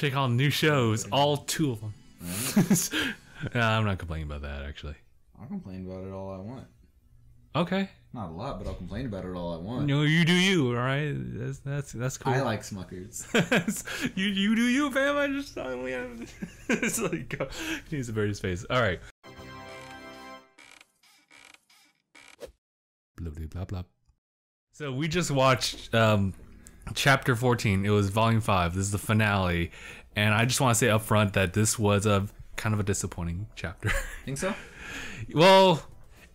Check out new shows, all 2 of them. Right? I'm not complaining about that, actually. I'll complain about it all I want. Okay. Not a lot, but I'll complain about it all I want. No, you do you, all right? That's cool. I like Smuckers. you do you, fam. I just only have. It's like he needs to bury his face. All right. Blah blah blah blah. So we just watched chapter 14. It was volume 5. This is the finale, and I just want to say up front that this was a kind of a disappointing chapter. Think so? Well,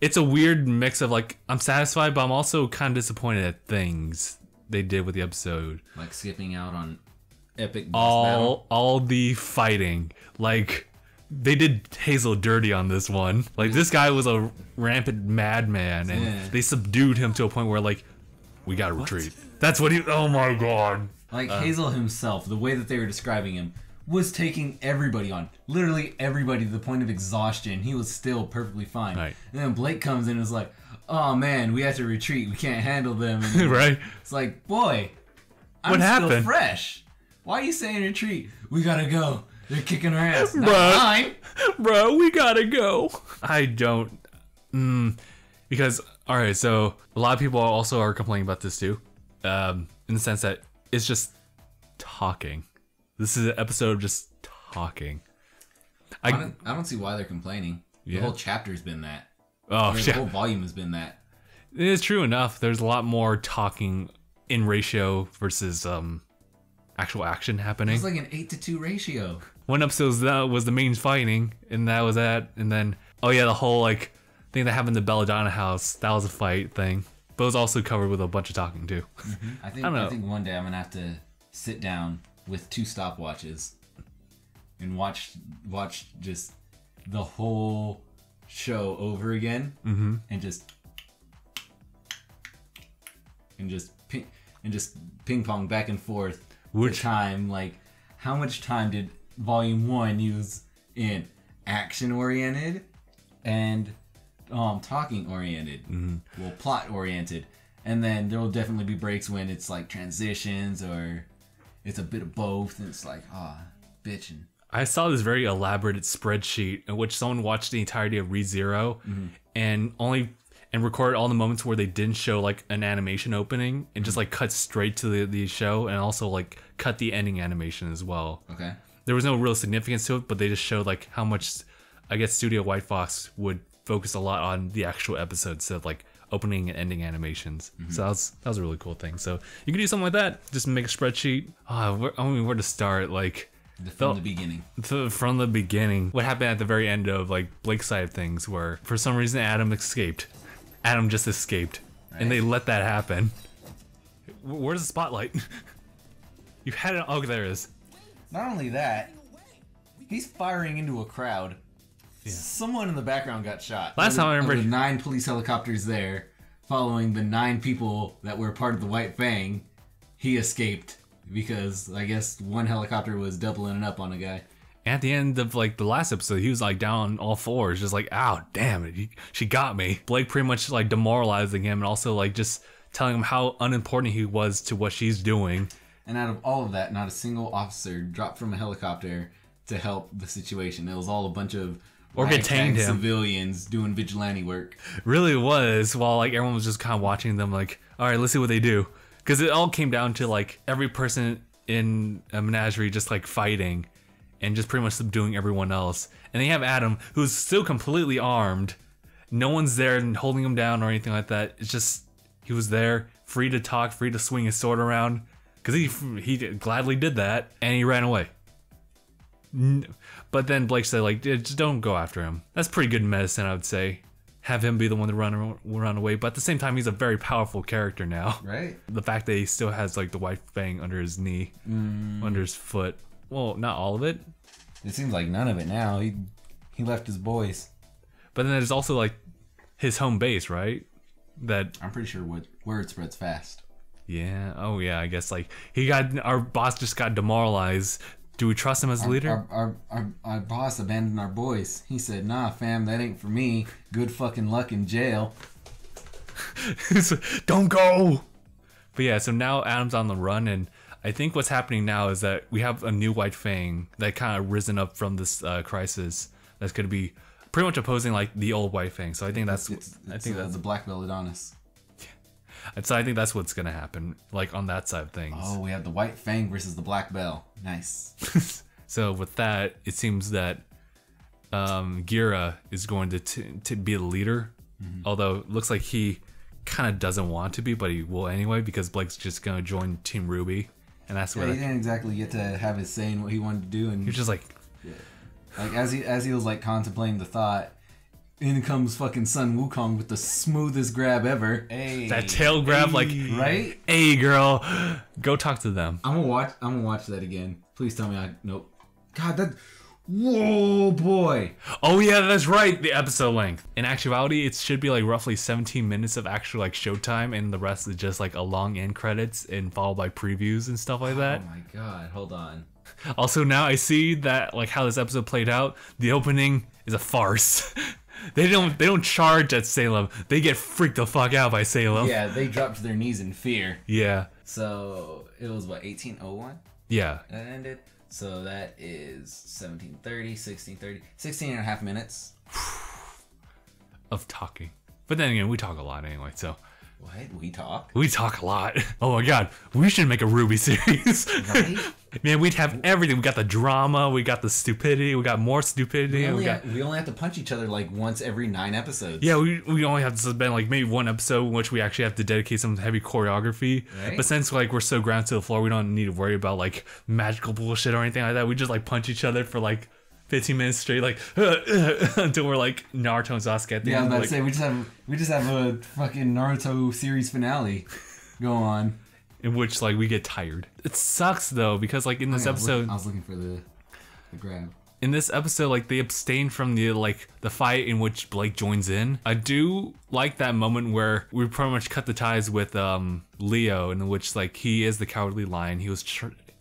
it's a weird mix of like I'm satisfied, but I'm also kind of disappointed at things they did with the episode. Like skipping out on epic boss battle. All the fighting, like they did Hazel dirty on this one. Like this guy was a rampant madman, and they subdued him to a point where like we gotta retreat. That's what he. Oh my god! Like Hazel himself, the way that they were describing him, was taking everybody on. Literally everybody to the point of exhaustion. He was still perfectly fine. Right. And then Blake comes in and is like, oh man, we have to retreat. We can't handle them. And right. It's like, boy, What happened? Still fresh. Why are you saying retreat? We gotta go. They're kicking our ass. Not mine. Bro, we gotta go. I don't. Because, alright, so a lot of people also are complaining about this too. In the sense that it's just talking. This is an episode of just talking. I don't see why they're complaining. The whole chapter's been that. Oh, The whole volume has been that. It is true enough. There's a lot more talking in ratio versus actual action happening. It's like an 8-to-2 ratio. One episode was the main fighting, and that was that. And then, oh yeah, the whole like thing that happened in the Belladonna house, that was a fight thing. But it was also covered with a bunch of talking too. Mm-hmm. I think one day I'm gonna have to sit down with 2 stopwatches and watch just the whole show over again, and just ping pong back and forth. Which time, like, how much time did Volume 1 use in action oriented and talking oriented? Well, plot oriented, and then there will definitely be breaks when it's like transitions or it's a bit of both, and it's like, bitching. I saw this very elaborate spreadsheet in which someone watched the entirety of ReZero and recorded all the moments where they didn't show like an animation opening and just like cut straight to the show, and also like cut the ending animation as well. Okay. There was no real significance to it, but they just showed like how much, I guess, Studio White Fox would focus a lot on the actual episodes instead of like opening and ending animations. So that was a really cool thing. So you can do something like that. Just make a spreadsheet. Where to start? Like from the beginning. From the beginning. What happened at the very end of like Blake's side of things, where for some reason Adam escaped. Adam just escaped, and they let that happen. Where's the spotlight? You had it. Oh, there it is. Not only that, he's firing into a crowd. Yeah. Someone in the background got shot. Last time I remember, 9 police helicopters there, following the 9 people that were part of the White Fang. He escaped because I guess one helicopter was doubling it up on a guy. At the end of like the last episode, he was like down on all fours, just like, ow, damn it, she got me. Blake pretty much like demoralizing him, and also like just telling him how unimportant he was to what she's doing. And out of all of that, not a single officer dropped from a helicopter to help the situation. It was all a bunch of civilians doing vigilante work. Really was, while like everyone was just kind of watching them like, all right, let's see what they do. Because it all came down to like every person in a menagerie just like fighting and just pretty much subduing everyone else. And they have Adam, who's still completely armed. No one's there and holding him down or anything like that. It's just, he was there, free to talk, free to swing his sword around. Because he gladly did that, and he ran away. But then Blake said, like, just don't go after him. That's pretty good medicine, I would say. Have him be the one to run away. But at the same time, he's a very powerful character now. Right. The fact that he still has, like, the White Fang under his knee, under his foot. Well, not all of it. It seems like none of it now. He left his boys. But then there's also, like, his home base, right? That I'm pretty sure word spreads fast. Yeah. Oh, yeah. I guess like our boss just got demoralized. Do we trust him as leader? Our boss abandoned our boys. He said, "Nah, fam, that ain't for me. Good fucking luck in jail." Don't go. But yeah, so now Adam's on the run, and I think what's happening now is that we have a new White Fang that kind of risen up from this crisis that's going to be pretty much opposing like the old White Fang. So I think that's I think that's the Black Belt Adonis. And so I think that's what's gonna happen, like on that side of things. Oh, we have the White Fang versus the Black Belt. Nice. So with that, it seems that Gira is going to be the leader. Although it looks like he kind of doesn't want to be, but he will anyway because Blake's just gonna join Team RWBY, and that's where he didn't exactly get to have his say in what he wanted to do, and he's just like, like as he was like contemplating the thought. In comes fucking Sun Wukong with the smoothest grab ever. Hey, that tail grab, like, right? Hey, girl, go talk to them. I'm gonna watch that again. Please tell me nope. God, that. Whoa, boy. Oh yeah, that's right. The episode length. In actuality, it should be like roughly 17 minutes of actual like showtime, and the rest is just like a long end credits and followed by previews and stuff like that. Oh my god, hold on. Also, now I see that like how this episode played out. The opening is a farce. They don't charge at Salem. They get freaked the fuck out by Salem. Yeah, they drop to their knees in fear. Yeah. So it was what, 1801? Yeah. That ended. So that is 1730, 1630, 16 and a half minutes of talking. But then again, we talk a lot anyway, so. What? We talk? We talk a lot. Oh my god, we should make a RWBY series. Right? Man, we'd have everything. We got the drama, we got the stupidity, we got more stupidity. We only have to punch each other like once every 9 episodes. Yeah, we only have to spend like maybe one episode in which we actually have to dedicate some heavy choreography. Right? But since like we're so ground to the floor, we don't need to worry about like magical bullshit or anything like that. We just like punch each other for like 15 minutes straight, like until we're like Naruto and Sasuke at the end. Yeah, I was about to say we just have a fucking Naruto series finale go on, in which like we get tired. It sucks though because like in this episode, I was looking for the grab. In this episode, like they abstain from the fight in which Blake joins in. I do like that moment where we pretty much cut the ties with Leo, in which like he is the cowardly lion. He was.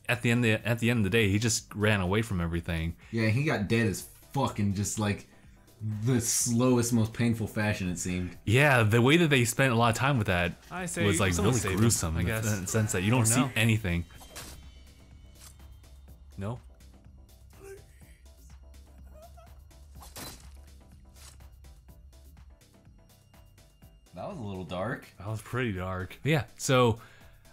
At the end of the day, he just ran away from everything. Yeah, he got dead as fucking just like the slowest, most painful fashion, it seemed. Yeah, the way that they spent a lot of time with that was like really gruesome, I guess, in the sense that you don't see anything. No? That was a little dark. That was pretty dark. Yeah, so...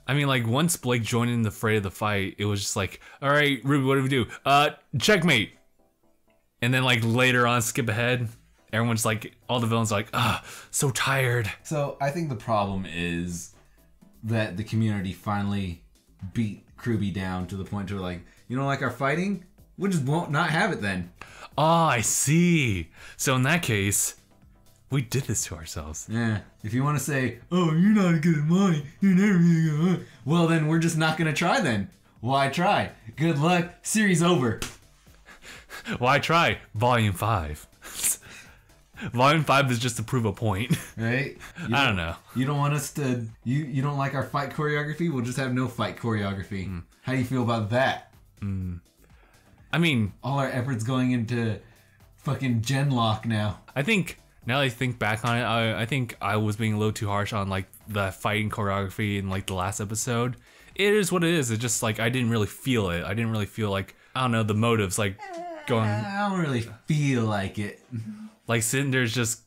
I mean, like, once Blake joined in the fray of the fight, it was just like, all right, RWBY, what do we do? Checkmate. And then, like, later on, skip ahead, everyone's like, all the villains are like, so tired. So, I think the problem is that the community finally beat RWBY down to the point where, like, you don't like our fighting? We just won't not have it then. Oh, I see. So, in that case... we did this to ourselves. Yeah. If you want to say, oh, you're not good at money, you're never gonna get money. Well, then we're just not gonna try then. Why try? Good luck. Series over. Why try? Volume 5. Volume 5 is just to prove a point. Right? I don't know. You don't want us to... You don't like our fight choreography? We'll just have no fight choreography. How do you feel about that? I mean... all our efforts going into fucking Genlock now. I think... now that I think back on it, I think I was being a little too harsh on like the fighting choreography in like the last episode. It is what it is. It's just like I didn't really feel it. I didn't really feel like, I don't know, the motives like going. I don't really feel like it. Like sitting there's just,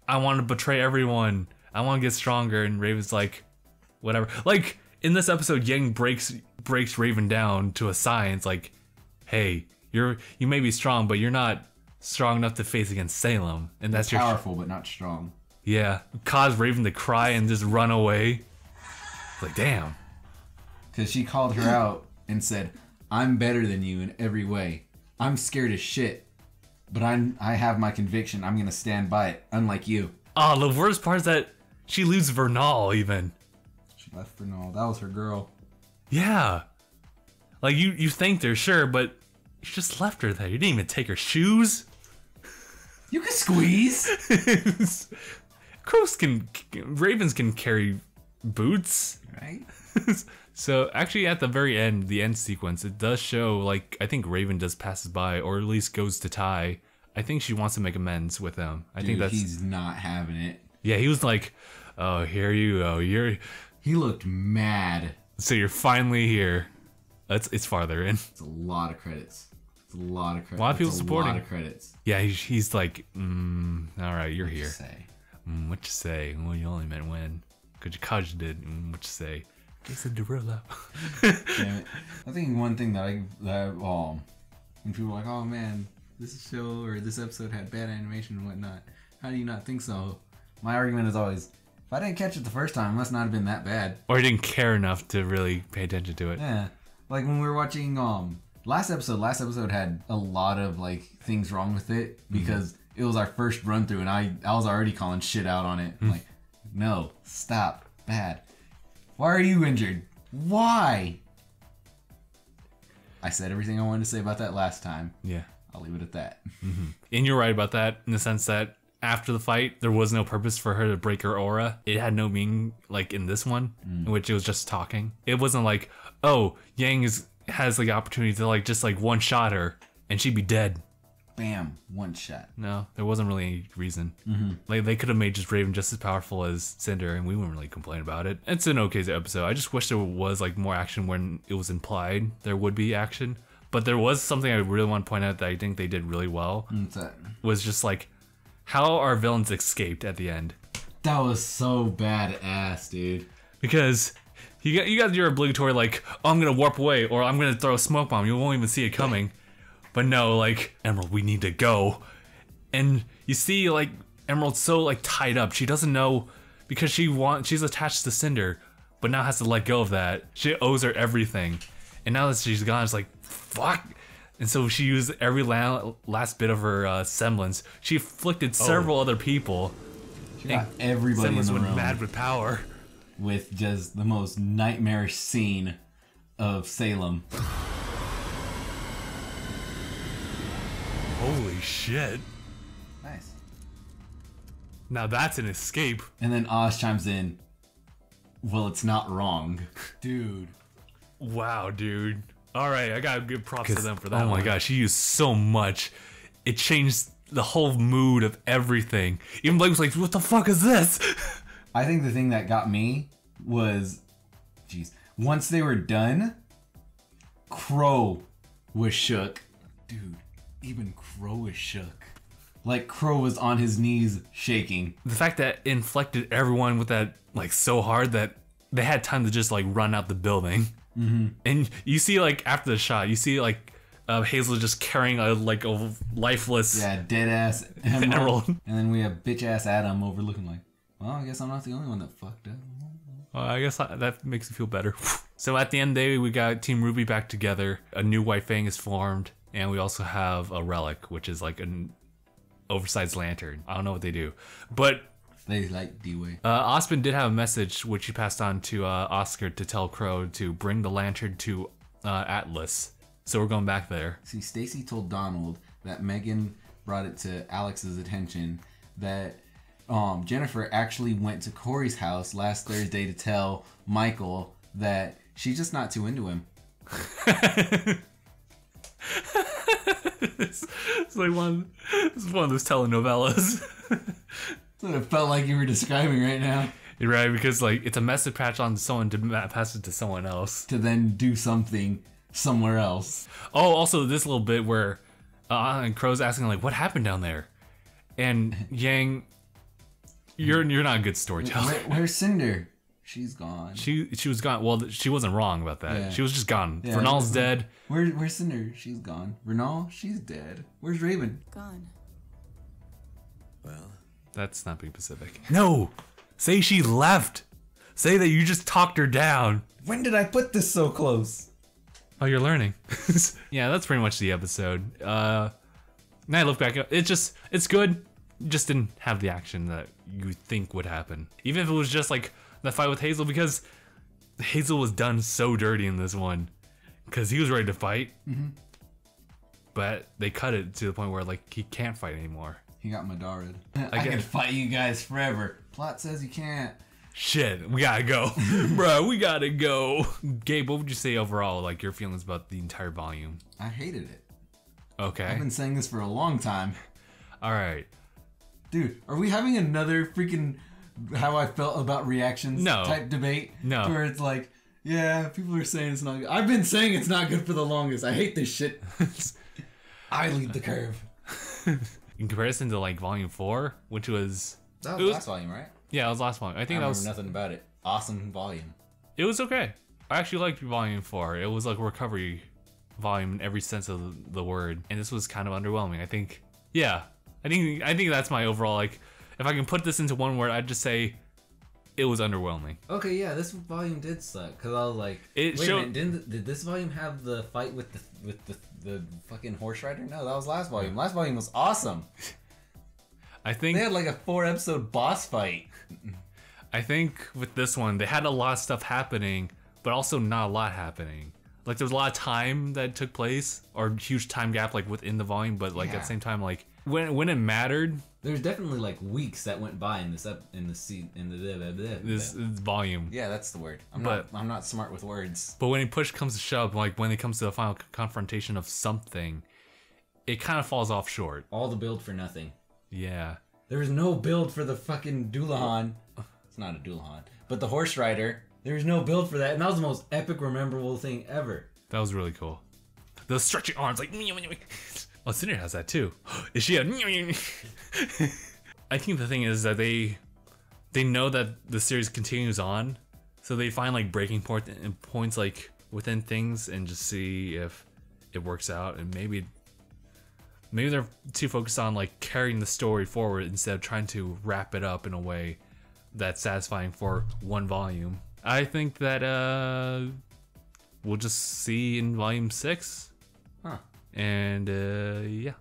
I want to betray everyone. I want to get stronger, and Raven's like, whatever. Like in this episode, Yang breaks Raven down to a science. Like, hey, you may be strong, but you're not strong enough to face against Salem, and that's powerful but not strong. Yeah, cause Raven to cry and just run away. Like, damn. Because she called her out and said, I'm better than you in every way. I'm scared as shit, but I have my conviction. I'm gonna stand by it, unlike you. Oh, the worst part is that she leaves Vernal even. She left Vernal. That was her girl. Yeah. Like, you thanked her, sure, but you just left her there. You didn't even take her shoes. You can squeeze. Ravens can carry boots. Right? So actually at the very end, the end sequence, it does show, like, I think Raven does passes by, or at least goes to Ty. I think she wants to make amends with him. I think that's... he's not having it. Yeah, he was like, oh, here you go. He looked mad. So you're finally here. It's farther in. It's a lot of credits. It's a lot of credits. A lot of people supporting. A lot of credits. Yeah, he's like, all right, you're What'd here. you say? What you say? Well, you only meant when. Cause you did. What you say? Jason Derulo. Damn it. I think one thing that when people are like, oh man, this show or this episode had bad animation and whatnot. How do you not think so? My argument is always, if I didn't catch it the first time, it must not have been that bad. Or you didn't care enough to really pay attention to it. Yeah. Like when we were watching last episode had a lot of like things wrong with it because it was our first run through and I was already calling shit out on it. Like, no, stop, bad. Why are you injured? Why? I said everything I wanted to say about that last time. Yeah. I'll leave it at that. And you're right about that in the sense that after the fight, there was no purpose for her to break her aura. It had no meaning like in this one, in which it was just talking. It wasn't like, oh, Yang has the opportunity to like just like one shot her and she'd be dead. Bam, one shot. No, there wasn't really any reason. Like they could have made just Raven just as powerful as Cinder, and we wouldn't really complain about it. It's an okay episode. I just wish there was like more action when it was implied there would be action. But there was something I really want to point out that I think they did really well. What's that? Was just like how our villains escaped at the end. That was so badass, dude. Because you got your obligatory like, oh, I'm gonna warp away or I'm gonna throw a smoke bomb. You won't even see it coming. But no, like, Emerald, we need to go. And you see, like, Emerald's so, like, tied up. She doesn't know, because she's attached to Cinder, but now has to let go of that. She owes her everything. And now that she's gone, it's like, fuck. And so she used every last bit of her semblance. She afflicted several other people. She got everybody in the room. Went mad with power. With just the most nightmarish scene of Salem. Holy shit. Nice. Now that's an escape. And then Oz chimes in, well, it's not wrong. Dude. Wow, dude. Alright, I gotta give props to them for that. Oh my one. gosh, she used so much. It changed the whole mood of everything. Even Blake was like, what the fuck is this? I think the thing that got me was, once they were done, Crow was shook. Dude. Even Crow was shook. Like, Crow was on his knees shaking. The fact that it inflected everyone with that, like, so hard that they had time to just, like, run out the building. And you see, like, after the shot, you see, like, Hazel just carrying a lifeless... Yeah, dead-ass Emerald. Emerald. And then we have bitch-ass Adam overlooking like, well, I guess I'm not the only one that fucked up. I guess that makes me feel better. So at the end of the day, we got Team RWBY back together. A new White Fang is formed. And we also have a relic, which is like an oversized lantern. I don't know what they do. But they like D-Way. Osmond did have a message which he passed on to Oscar to tell Crow to bring the lantern to Atlas. So we're going back there. See, Stacy told Donald that Megan brought it to Alex's attention that Jennifer actually went to Corey's house last Thursday to tell Michael that she's just not too into him. It's like one of those telenovelas. That's what it felt like you were describing right now. You're right, because like it's a message patch on someone to pass it to someone else to then do something somewhere else. Oh, also this little bit where and Crow's asking like, "What happened down there?" And Yang, you're not a good storyteller. Where's Cinder? She's gone. She was gone. Well, she wasn't wrong about that. Yeah. She was just gone. Yeah, Vernal's dead. Where's Cinder? She's gone. Vernal? She's dead. Where's Raven? Gone. Well, that's not being Pacific. No! Say she left! Say that you just talked her down. When did I put this so close? Oh, you're learning. Yeah, that's pretty much the episode. Now I look back, it's good. Just didn't have the action that you think would happen. Even if it was just like the fight with Hazel, because Hazel was done so dirty in this one. Because he was ready to fight. Mm-hmm. But they cut it to the point where like he can't fight anymore. He got Madara'd. I can fight you guys forever. Plot says you can't. Shit, we gotta go. Bro, we gotta go. Gabe, what would you say overall, like your feelings about the entire volume? I hated it. Okay. I've been saying this for a long time. Alright. Dude, are we having another freaking how I felt about reactions type debate? No. Where it's like, Yeah, people are saying it's not good. I've been saying it's not good for the longest. I hate this shit. I lead the curve. In comparison to like Volume 4, which was... That was the last volume, right? Yeah, it was the last volume. I think that was... nothing about it. Awesome volume. It was okay. I actually liked Volume 4. It was like a recovery volume in every sense of the word. And this was kind of underwhelming. I think, yeah. I think that's my overall, like, if I can put this into one word, I'd just say it was underwhelming. Okay, yeah, this volume did suck. Because I was like, wait a minute, did this volume have the fight with the fucking horse rider? No, that was last volume. Last volume was awesome. I think... They had like a 4-episode boss fight. I think with this one, they had a lot of stuff happening, but also not a lot happening. Like there was a lot of time that took place, or huge time gap like within the volume, but like at the same time, like when it mattered, there's definitely like weeks that went by in this volume. Yeah, that's the word. I'm not smart with words. But when push comes to shove, like when it comes to the final confrontation of something, it kind of falls off short. All the build for nothing. Yeah. There was no build for the fucking Doulahan. It's not a Doulahan, but the horse rider. There was no build for that, and that was the most epic, memorable thing ever. That was really cool. The stretching arms, like... Oh, Cinder has that too. Is she a... I think the thing is that they know that the series continues on, so they find like breaking points like within things and just see if it works out, and maybe they're too focused on like carrying the story forward instead of trying to wrap it up in a way that's satisfying for one volume. I think that we'll just see in volume 6. Huh. And yeah.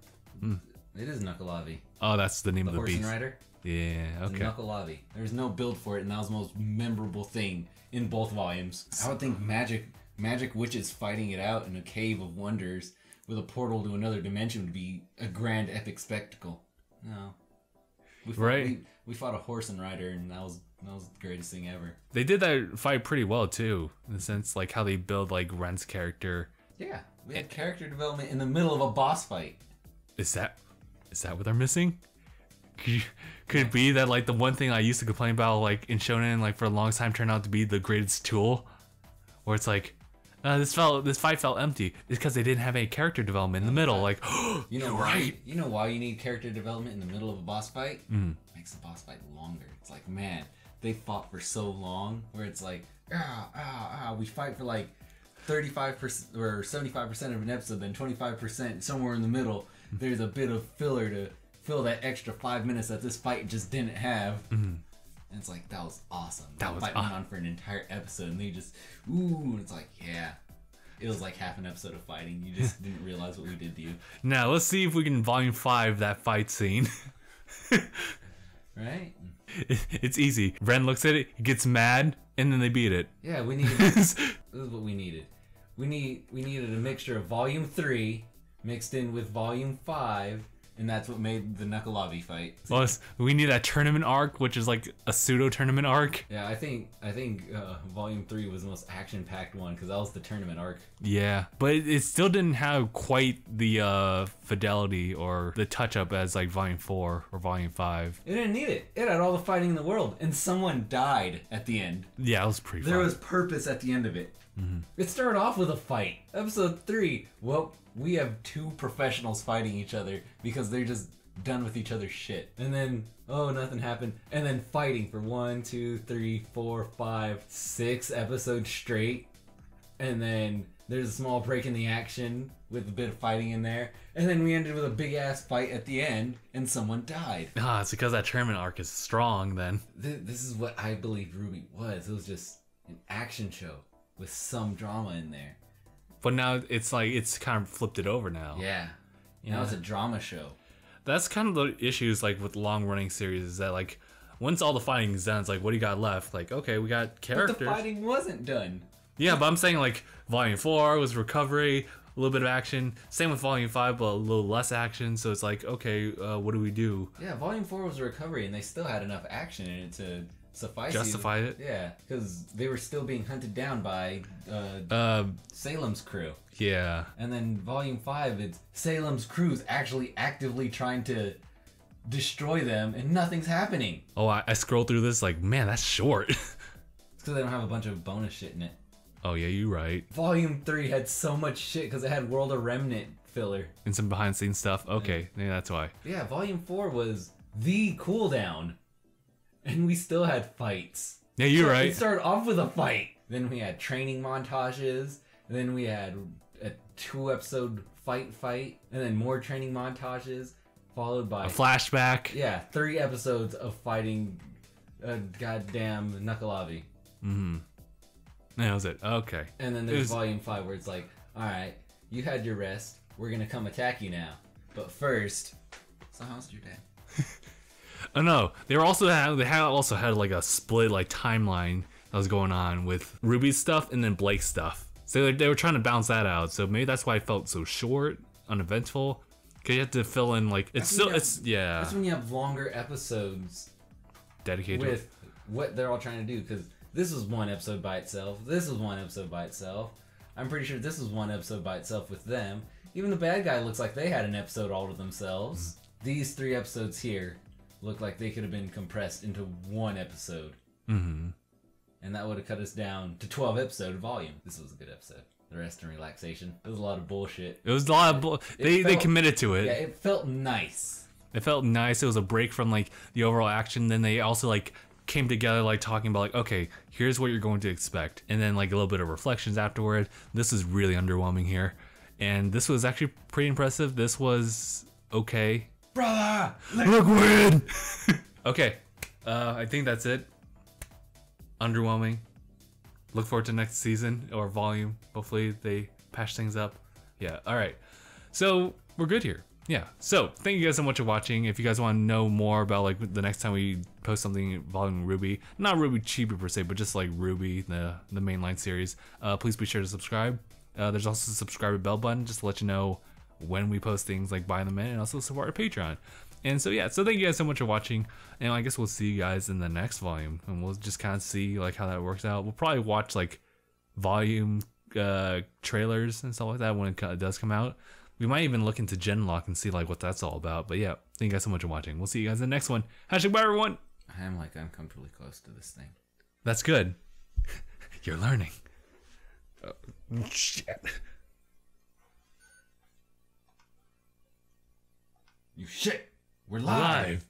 It is Knuckleavi. Oh, that's the name of the beast. The horse and rider? Yeah, okay. Knuckleavi. There's no build for it, and that was the most memorable thing in both volumes. I would think magic witches fighting it out in a cave of wonders with a portal to another dimension would be a grand epic spectacle. No. We fought a horse and rider, and that was the greatest thing ever. They did that fight pretty well too, in the sense like how they build like Ren's character. Yeah, we had character development in the middle of a boss fight. Is that what they're missing? Could it be that like the one thing I used to complain about like in shonen like for a long time turned out to be the greatest tool, where it's like this fight felt empty. It's because they didn't have any character development in the middle. Like, you know, right? You know why you need character development in the middle of a boss fight? Makes the boss fight longer. It's like, man, they fought for so long, where it's like, we fight for like 35% or 75% of an episode, then 25% somewhere in the middle. There's a bit of filler to fill that extra 5 minutes that this fight just didn't have. And it's like, that was awesome. That fight went on for an entire episode, and they just, and it's like, yeah. It was like half an episode of fighting. You just didn't realize what we did to you. Now, let's see if we can volume 5 that fight scene. Right? It's easy. Ren looks at it, he gets mad, and then they beat it. Yeah, we needed... This is what we needed. We needed a mixture of Volume 3 mixed in with Volume 5, and that's what made the Knuckleavi fight. Well, we need that tournament arc, which is like a pseudo tournament arc. Yeah, I think Volume 3 was the most action-packed one because that was the tournament arc. Yeah, but it still didn't have quite the fidelity or the touch-up as like Volume 4 or Volume 5. It didn't need it. It had all the fighting in the world, and someone died at the end. Yeah, it was pretty fun. There was purpose at the end of it. It started off with a fight. Episode 3, well, we have 2 professionals fighting each other because they're just done with each other's shit. And then, nothing happened. And then fighting for 1, 2, 3, 4, 5, 6 episodes straight. And then there's a small break in the action with a bit of fighting in there. And then we ended with a big ass fight at the end and someone died. It's because that tournament arc is strong then. This is what I believe RWBY was. It was just an action show with some drama in there. But now it's like it's kind of flipped it over now. Yeah. Now it's a drama show. That's kind of the issues like with long running series is that like once all the fighting is done, it's like what do you got left? Like, okay, we got characters. But the fighting wasn't done. Yeah, but I'm saying like Volume 4 was recovery, a little bit of action. Same with Volume 5, but a little less action. So it's like, okay, what do we do? Yeah, Volume 4 was recovery, and they still had enough action in it to justify it. Yeah, because they were still being hunted down by Salem's crew. Yeah. And then Volume 5, it's Salem's crew's actually actively trying to destroy them, and nothing's happening. Oh, I scrolled through this like, man, that's short. It's because they don't have a bunch of bonus shit in it. Oh yeah, you're right. Volume 3 had so much shit because it had World of Remnant filler. And some behind the scenes stuff. Okay, yeah, that's why. Yeah, Volume 4 was the cooldown. And we still had fights. Yeah, you're right. It started off with a fight. Then we had training montages. And then we had a 2-episode fight. And then more training montages. Followed by... a flashback. Yeah, 3 episodes of fighting a goddamn Knuckleavi. Mm-hmm. That was it. Okay. And then there's Volume 5 where it's like, alright, you had your rest. We're gonna come attack you now. But first... So how's your day? Oh no, they also had like a split like timeline that was going on with Ruby's stuff and then Blake's stuff. So they were trying to balance that out. So maybe that's why it felt so short, uneventful. Cause you have to fill in like That's when you have longer episodes dedicated with what they're all trying to do. Because this was one episode by itself. This was one episode by itself. I'm pretty sure this was one episode by itself with them. Even the bad guy looks like they had an episode all to themselves. These 3 episodes here look like they could have been compressed into one episode. Mm-hmm. And that would have cut us down to 12 episode volume. This was a good episode. The rest in relaxation. It was a lot of bullshit. It was a lot of they committed to it. Yeah, it felt nice. It felt nice. It was a break from like the overall action. Then they also like came together like talking about like, okay, here's what you're going to expect. And then like a little bit of reflections afterward. This is really underwhelming here. And this was actually pretty impressive. This was okay. Brother! Look weird! Okay, I think that's it. Underwhelming. Look forward to next season or volume. Hopefully they patch things up. Yeah, alright. So, we're good here. Yeah, so thank you guys so much for watching. If you guys want to know more about like the next time we post something involving RWBY, not RWBY Chibi per se, but just like RWBY, the mainline series, please be sure to subscribe. There's also a subscriber bell button just to let you know when we post things like Buy Them In, and also support our Patreon. And so yeah, so thank you guys so much for watching, and I guess we'll see you guys in the next volume, and we'll just kind of see like how that works out. We'll probably watch like volume trailers and stuff like that when it does come out. We might even look into Genlock and see like what that's all about. But yeah, thank you guys so much for watching. We'll see you guys in the next one. Hashtag bye everyone. I am like uncomfortably close to this thing. That's good. You're learning. Oh, shit. You shit. We're live.